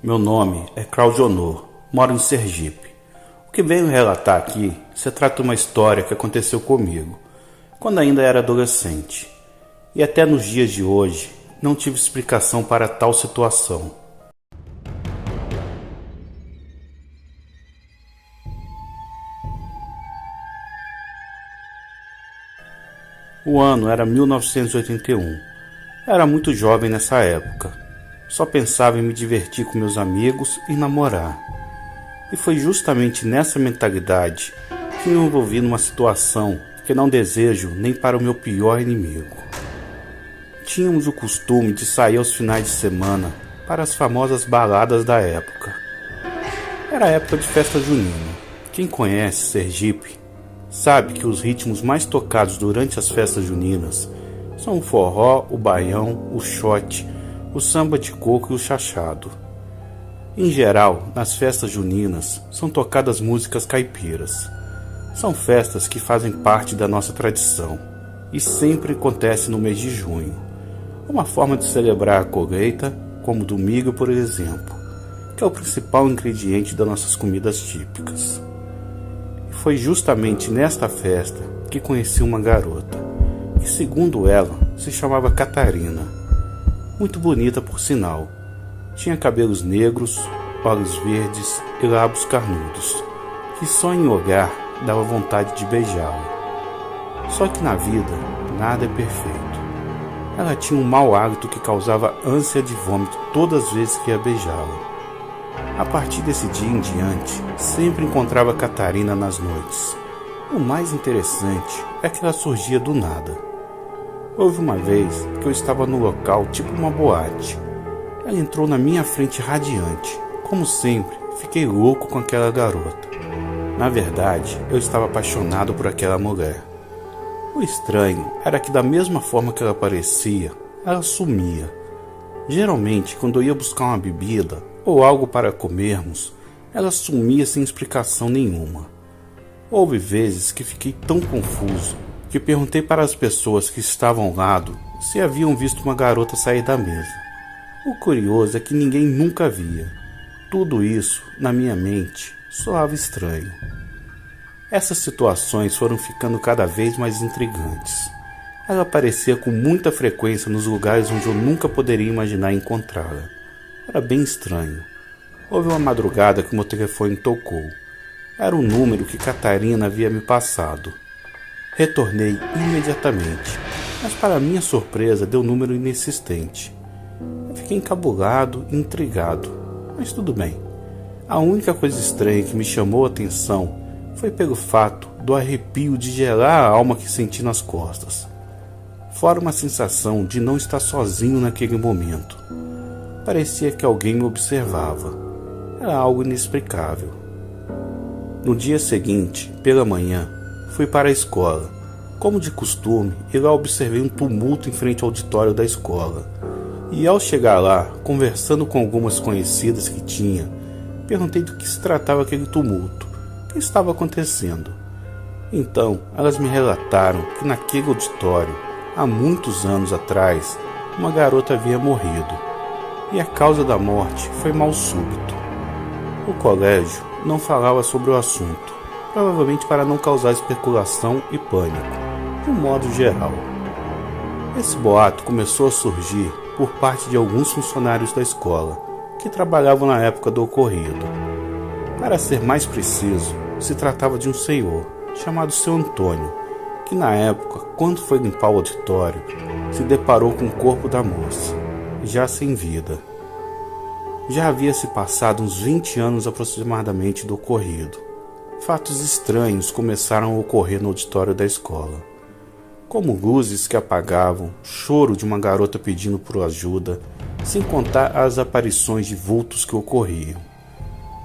Meu nome é Cláudio Honor, moro em Sergipe. O que venho relatar aqui se trata de uma história que aconteceu comigo, quando ainda era adolescente. E até nos dias de hoje, não tive explicação para tal situação. O ano era 1981. Era muito jovem nessa época. Só pensava em me divertir com meus amigos e namorar. E foi justamente nessa mentalidade que me envolvi numa situação que não desejo nem para o meu pior inimigo. Tínhamos o costume de sair aos finais de semana para as famosas baladas da época. Era a época de festa junina. Quem conhece Sergipe sabe que os ritmos mais tocados durante as festas juninas são o forró, o baião, o xote, o samba de coco e o chachado. Em geral, nas festas juninas são tocadas músicas caipiras. São festas que fazem parte da nossa tradição e sempre acontece no mês de junho. Uma forma de celebrar a colheita, como do milho, por exemplo, que é o principal ingrediente das nossas comidas típicas. E foi justamente nesta festa que conheci uma garota, que segundo ela se chamava Catarina. Muito bonita por sinal. Tinha cabelos negros, olhos verdes e lábios carnudos, que só em olhar dava vontade de beijá-la. Só que na vida, nada é perfeito. Ela tinha um mau hálito que causava ânsia de vômito todas as vezes que ia beijá-la. A partir desse dia em diante, sempre encontrava Catarina nas noites. O mais interessante é que ela surgia do nada. Houve uma vez que eu estava no local, tipo uma boate. Ela entrou na minha frente radiante. Como sempre, fiquei louco com aquela garota. Na verdade, eu estava apaixonado por aquela mulher. O estranho era que da mesma forma que ela aparecia, ela sumia. Geralmente, quando eu ia buscar uma bebida ou algo para comermos, ela sumia sem explicação nenhuma. Houve vezes que fiquei tão confuso que perguntei para as pessoas que estavam ao lado se haviam visto uma garota sair da mesa. O curioso é que ninguém nunca via. Tudo isso, na minha mente, soava estranho. Essas situações foram ficando cada vez mais intrigantes. Ela aparecia com muita frequência nos lugares onde eu nunca poderia imaginar encontrá-la. Era bem estranho. Houve uma madrugada que meu telefone tocou. Era um número que Catarina havia me passado. Retornei imediatamente, mas para minha surpresa deu um número inexistente. Eu fiquei encabulado e intrigado, mas tudo bem. A única coisa estranha que me chamou a atenção foi pelo fato do arrepio de gelar a alma que senti nas costas. Fora uma sensação de não estar sozinho naquele momento. Parecia que alguém me observava. Era algo inexplicável. No dia seguinte, pela manhã, fui para a escola. Como de costume, e lá observei um tumulto em frente ao auditório da escola. E ao chegar lá, conversando com algumas conhecidas que tinha, perguntei do que se tratava aquele tumulto, o que estava acontecendo. Então, elas me relataram que naquele auditório, há muitos anos atrás, uma garota havia morrido. E a causa da morte foi mal súbito. O colégio não falava sobre o assunto, provavelmente para não causar especulação e pânico, de um modo geral. Esse boato começou a surgir por parte de alguns funcionários da escola, que trabalhavam na época do ocorrido. Para ser mais preciso, se tratava de um senhor, chamado Seu Antônio, que na época, quando foi limpar o auditório, se deparou com o corpo da moça, já sem vida. Já havia se passado uns 20 anos aproximadamente do ocorrido. Fatos estranhos começaram a ocorrer no auditório da escola, como luzes que apagavam, choro de uma garota pedindo por ajuda, sem contar as aparições de vultos que ocorriam.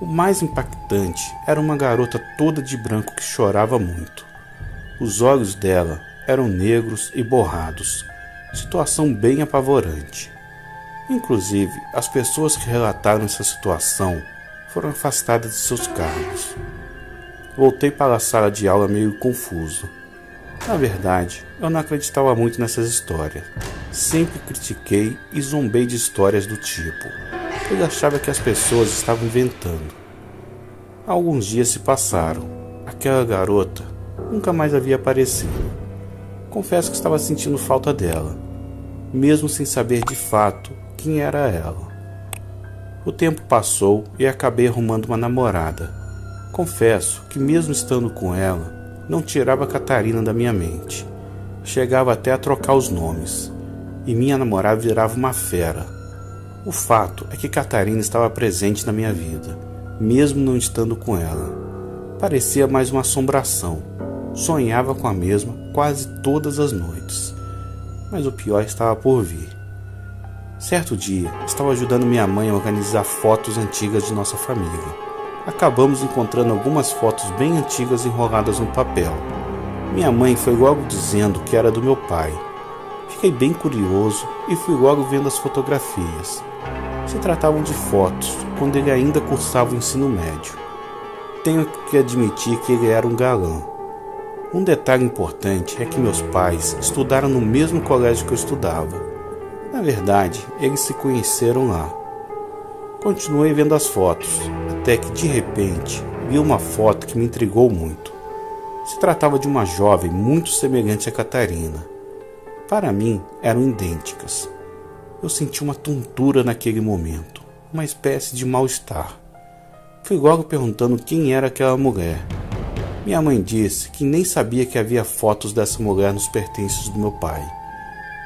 O mais impactante era uma garota toda de branco que chorava muito. Os olhos dela eram negros e borrados, situação bem apavorante. Inclusive, as pessoas que relataram essa situação foram afastadas de seus cargos. Voltei para a sala de aula meio confuso. Na verdade, eu não acreditava muito nessas histórias. Sempre critiquei e zombei de histórias do tipo: Ele achava que as pessoas estavam inventando. Alguns dias se passaram. Aquela garota nunca mais havia aparecido. Confesso que estava sentindo falta dela, mesmo sem saber de fato quem era ela. O tempo passou e acabei arrumando uma namorada. Confesso que mesmo estando com ela, não tirava a Catarina da minha mente. Chegava até a trocar os nomes, e minha namorada virava uma fera. O fato é que Catarina estava presente na minha vida, mesmo não estando com ela. Parecia mais uma assombração. Sonhava com a mesma quase todas as noites. Mas o pior estava por vir. Certo dia, estava ajudando minha mãe a organizar fotos antigas de nossa família. Acabamos encontrando algumas fotos bem antigas enroladas no papel. Minha mãe foi logo dizendo que era do meu pai. Fiquei bem curioso e fui logo vendo as fotografias. Se tratavam de fotos quando ele ainda cursava o ensino médio. Tenho que admitir que ele era um galã. Um detalhe importante é que meus pais estudaram no mesmo colégio que eu estudava. Na verdade, eles se conheceram lá. Continuei vendo as fotos, até que de repente vi uma foto que me intrigou muito. Se tratava de uma jovem muito semelhante a Catarina. Para mim, eram idênticas. Eu senti uma tontura naquele momento, uma espécie de mal-estar. Fui logo perguntando quem era aquela mulher. Minha mãe disse que nem sabia que havia fotos dessa mulher nos pertences do meu pai.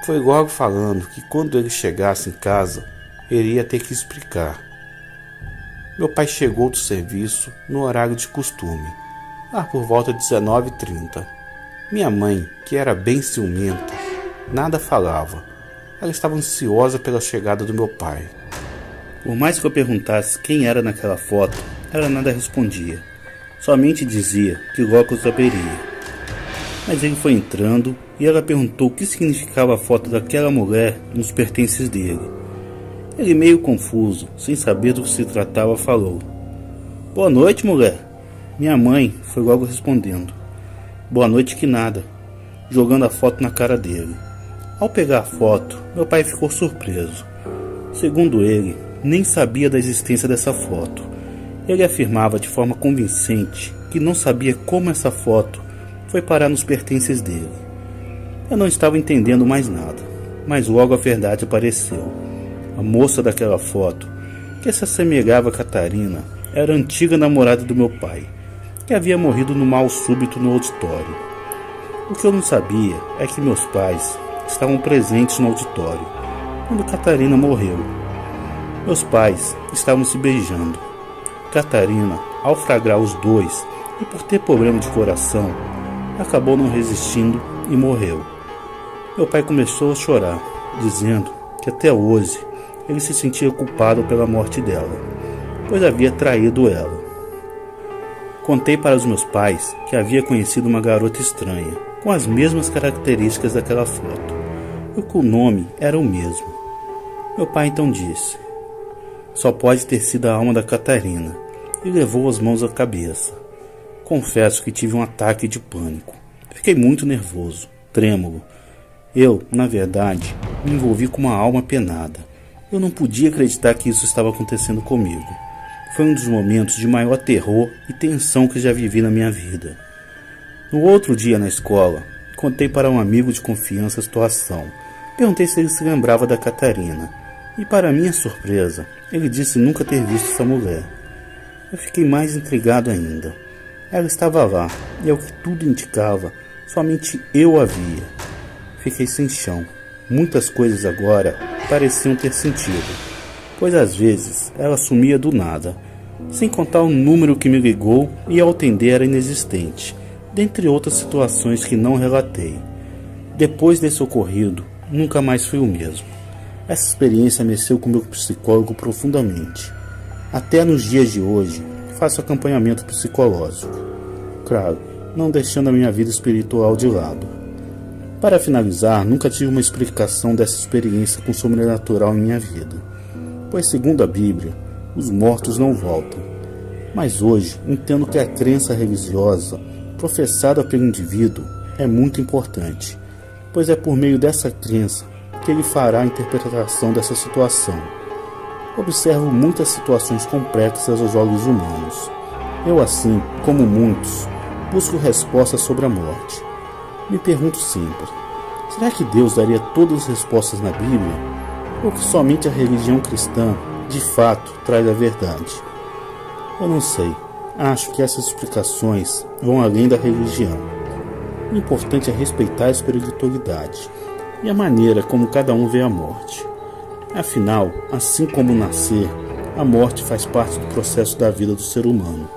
Foi logo falando que quando ele chegasse em casa, ele ia ter que explicar. Meu pai chegou do serviço no horário de costume, lá por volta de 19h30. Minha mãe, que era bem ciumenta, nada falava. Ela estava ansiosa pela chegada do meu pai. Por mais que eu perguntasse quem era naquela foto, ela nada respondia. Somente dizia que logo os saberia. Mas ele foi entrando e ela perguntou o que significava a foto daquela mulher nos pertences dele. Ele, meio confuso, sem saber do que se tratava, falou: "Boa noite, mulher." Minha mãe foi logo respondendo: "Boa noite que nada", jogando a foto na cara dele. Ao pegar a foto, meu pai ficou surpreso. Segundo ele, nem sabia da existência dessa foto. Ele afirmava de forma convincente que não sabia como essa foto foi parar nos pertences dele. Eu não estava entendendo mais nada, mas logo a verdade apareceu. A moça daquela foto, que se assemelhava a Catarina, era a antiga namorada do meu pai, que havia morrido no mal súbito no auditório. O que eu não sabia é que meus pais estavam presentes no auditório quando Catarina morreu. Meus pais estavam se beijando. Catarina, ao flagrar os dois e por ter problema de coração, acabou não resistindo e morreu. Meu pai começou a chorar, dizendo que até hoje ele se sentia culpado pela morte dela, pois havia traído ela. Contei para os meus pais que havia conhecido uma garota estranha, com as mesmas características daquela foto, e que o nome era o mesmo. Meu pai então disse: "Só pode ter sido a alma da Catarina", e levou as mãos à cabeça. Confesso que tive um ataque de pânico. Fiquei muito nervoso, trêmulo. Eu, na verdade, me envolvi com uma alma penada. Eu não podia acreditar que isso estava acontecendo comigo. Foi um dos momentos de maior terror e tensão que já vivi na minha vida. No outro dia na escola, contei para um amigo de confiança a situação. Perguntei se ele se lembrava da Catarina. E para minha surpresa, ele disse nunca ter visto essa mulher. Eu fiquei mais intrigado ainda. Ela estava lá, e ao que tudo indicava, somente eu a via. Fiquei sem chão. Muitas coisas agora pareciam ter sentido, pois às vezes ela sumia do nada, sem contar o número que me ligou e ao atender era inexistente, dentre outras situações que não relatei. Depois desse ocorrido, nunca mais fui o mesmo. Essa experiência mexeu com meu psicólogo profundamente. Até nos dias de hoje, faço acompanhamento psicológico. Claro, não deixando a minha vida espiritual de lado. Para finalizar, nunca tive uma explicação dessa experiência com o sobrenatural em minha vida, pois segundo a Bíblia, os mortos não voltam. Mas hoje entendo que a crença religiosa professada pelo indivíduo é muito importante, pois é por meio dessa crença que ele fará a interpretação dessa situação. observo muitas situações complexas aos olhos humanos. Eu, assim como muitos, busco respostas sobre a morte. Me pergunto sempre, será que Deus daria todas as respostas na Bíblia? Ou que somente a religião cristã, de fato, traz a verdade? Eu não sei. Acho que essas explicações vão além da religião. O importante é respeitar a espiritualidade e a maneira como cada um vê a morte. Afinal, assim como nascer, a morte faz parte do processo da vida do ser humano.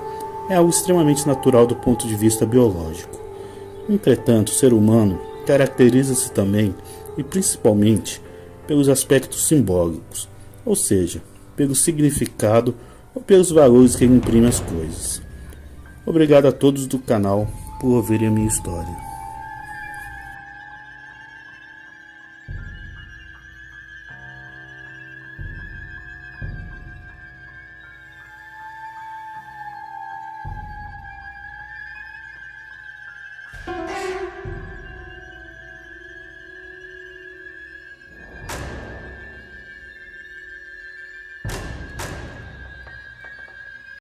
É algo extremamente natural do ponto de vista biológico. Entretanto, o ser humano caracteriza-se também e principalmente pelos aspectos simbólicos, ou seja, pelo significado ou pelos valores que ele imprime às coisas. Obrigado a todos do canal por ouvirem a minha história.